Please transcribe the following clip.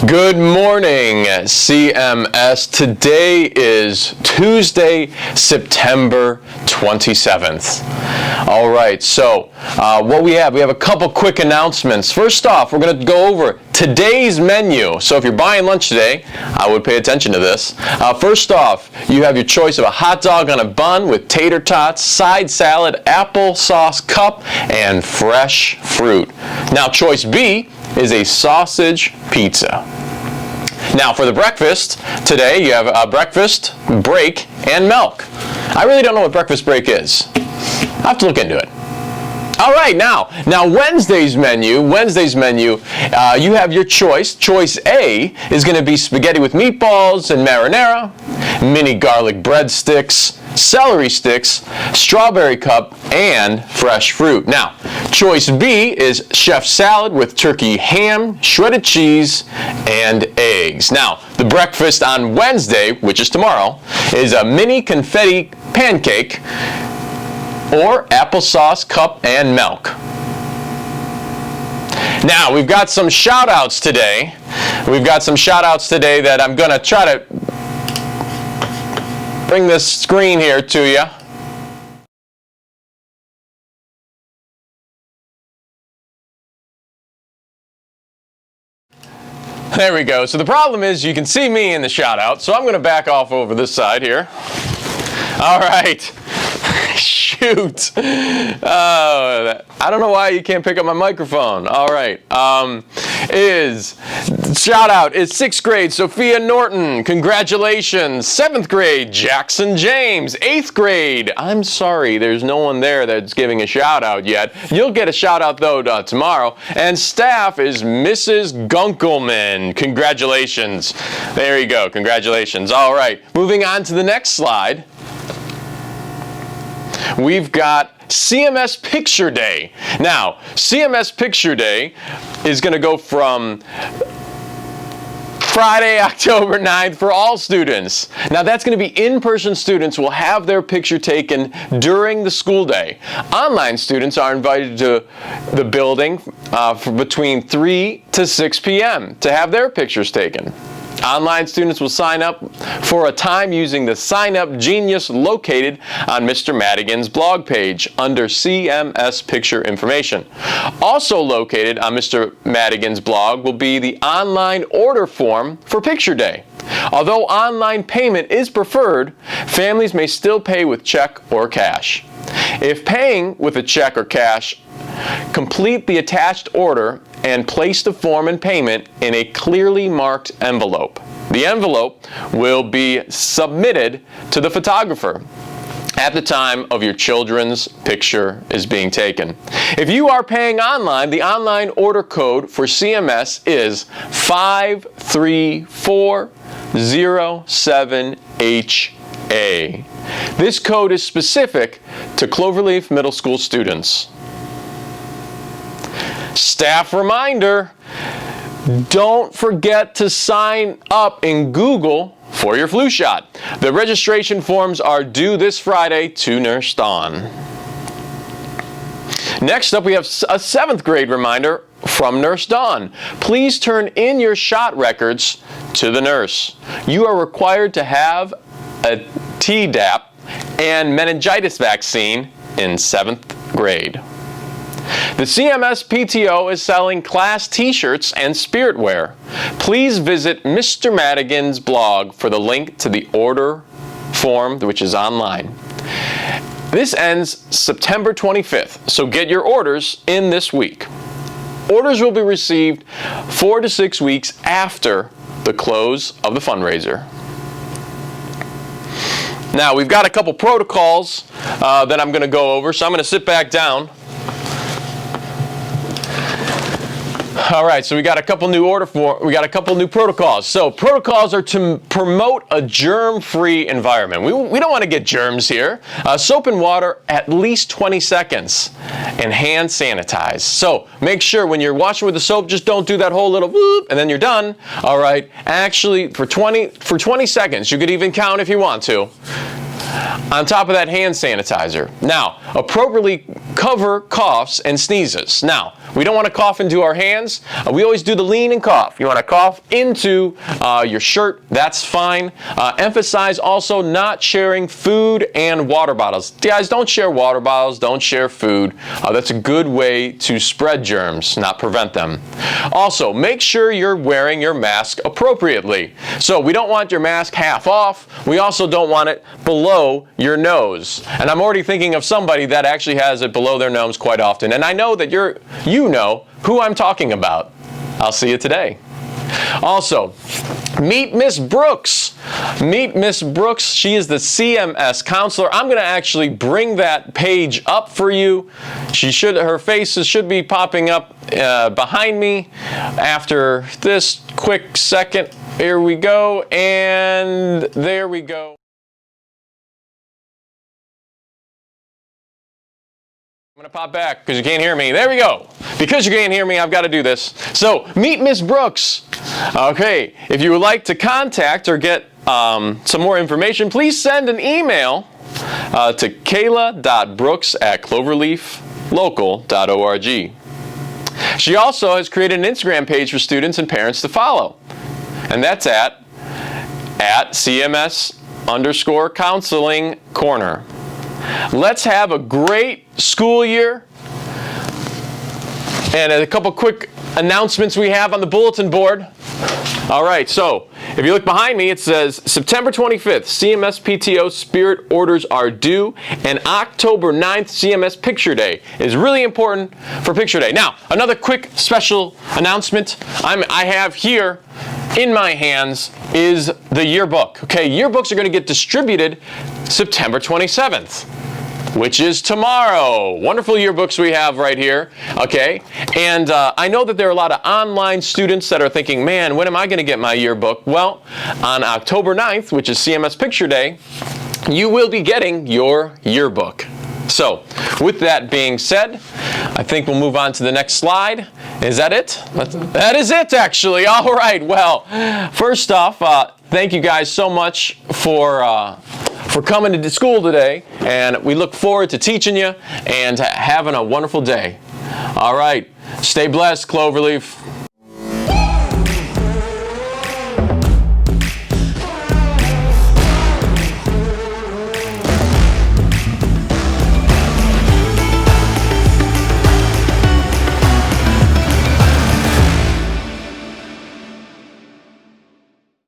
Good morning, CMS. Today is Tuesday, September 27th. All right, so what we have a couple quick announcements. First off, we're going to go over today's menu. So if you're buying lunch today, I would pay attention to this. First off, you have your choice of a hot dog on a bun with tater tots, side salad, applesauce cup, and fresh fruit. Now, choice B is a sausage pizza. Now for the breakfast, today you have a breakfast, break, and milk. I really don't know what breakfast break is. I have to look into it. All right, now Wednesday's menu, you have your choice. Choice A is going to be spaghetti with meatballs and marinara, mini garlic breadsticks, celery sticks, strawberry cup, and fresh fruit. Now, choice B is chef salad with turkey ham, shredded cheese, and eggs. Now, the breakfast on Wednesday, which is tomorrow, is a mini confetti pancake or applesauce cup and milk. Now, we've got some shout-outs today. That I'm going to try to bring this screen here to you. There we go. So the problem is you can see me in the shout-out, so I'm going to back off over this side here. All right. Shoot. I don't know why you can't pick up my microphone. All right. Shout out is 6th grade Sophia Norton. Congratulations. 7th grade Jackson James. 8th grade. I'm sorry, there's no one there that's giving a shout out yet. You'll get a shout out though tomorrow. And staff is Mrs. Gunkelman. Congratulations. There you go. Congratulations. All right. Moving on to the next slide. We've got CMS Picture Day. Now, CMS Picture Day is going to go from Friday, October 9th for all students. Now, that's going to be in-person students will have their picture taken during the school day. Online students are invited to the building for between 3 to 6 p.m. to have their pictures taken. Online students will sign up for a time using the Sign Up Genius located on Mr. Madigan's blog page under CMS Picture Information. Also located on Mr. Madigan's blog will be the online order form for Picture Day. Although online payment is preferred, families may still pay with check or cash. If paying with a check or cash, complete the attached order and place the form and payment in a clearly marked envelope. The envelope will be submitted to the photographer at the time of your children's picture is being taken. If you are paying online, the online order code for CMS is 53407HA. This code is specific to Cloverleaf Middle School students. Staff reminder, don't forget to sign up in Google for your flu shot. The registration forms are due this Friday to Nurse Dawn. Next up, we have a 7th grade reminder from Nurse Dawn. Please turn in your shot records to the nurse. You are required to have a Tdap and meningitis vaccine in 7th grade. The CMS PTO is selling class t-shirts and spiritware. Please visit Mr. Madigan's blog for the link to the order form, which is online. This ends September 25th, so get your orders in this week. Orders will be received 4 to 6 weeks after the close of the fundraiser. Now, we've got a couple protocols that I'm going to go over, so I'm going to sit back down. All right, so we got a couple new protocols. So protocols are to promote a germ-free environment. We don't want to get germs here. Soap and water at least 20 seconds and hand sanitize. So make sure when you're washing with the soap, just don't do that whole little whoop and then you're done. All right, actually for 20 seconds, you could even count if you want to. On top of that hand sanitizer. Now, appropriately cover coughs and sneezes. Now, we don't want to cough into our hands. We always do the lean and cough. You want to cough into your shirt, that's fine. Emphasize also not sharing food and water bottles. Guys, don't share water bottles, don't share food. That's a good way to spread germs, not prevent them. Also, make sure you're wearing your mask appropriately. So we don't want your mask half off. We also don't want it below your nose. And I'm already thinking of somebody that actually has it below their nose quite often. And I know that you know who I'm talking about. I'll see you today. Also, meet Miss Brooks. Meet Miss Brooks. She is the CMS counselor. I'm going to actually bring that page up for you. Her face should be popping up behind me after this quick second. Here we go, and there we go. I'm going to pop back because you can't hear me. There we go. Because you can't hear me, I've got to do this. So, meet Miss Brooks. Okay, if you would like to contact or get some more information, please send an email to kayla.brooks@cloverleaflocal.org. She also has created an Instagram page for students and parents to follow. And that's at CMS_counseling corner. Let's have a great school year. And a couple quick announcements we have on the bulletin board. All right, so if you look behind me, it says September 25th, CMS PTO Spirit Orders are due, and October 9th, CMS Picture Day is really important for Picture Day. Now, another quick special announcement I have here in my hands is the yearbook. Okay, yearbooks are going to get distributed September 27th. Which is tomorrow. Wonderful yearbooks we have right here, okay? And I know that there are a lot of online students that are thinking, man, when am I going to get my yearbook? Well, on October 9th, which is CMS Picture Day, you will be getting your yearbook. So, with that being said, I think we'll move on to the next slide. Is that it? That is it, actually. All right, well, first off, thank you guys so much for coming to school today, and we look forward to teaching you and having a wonderful day. All right, stay blessed, Cloverleaf.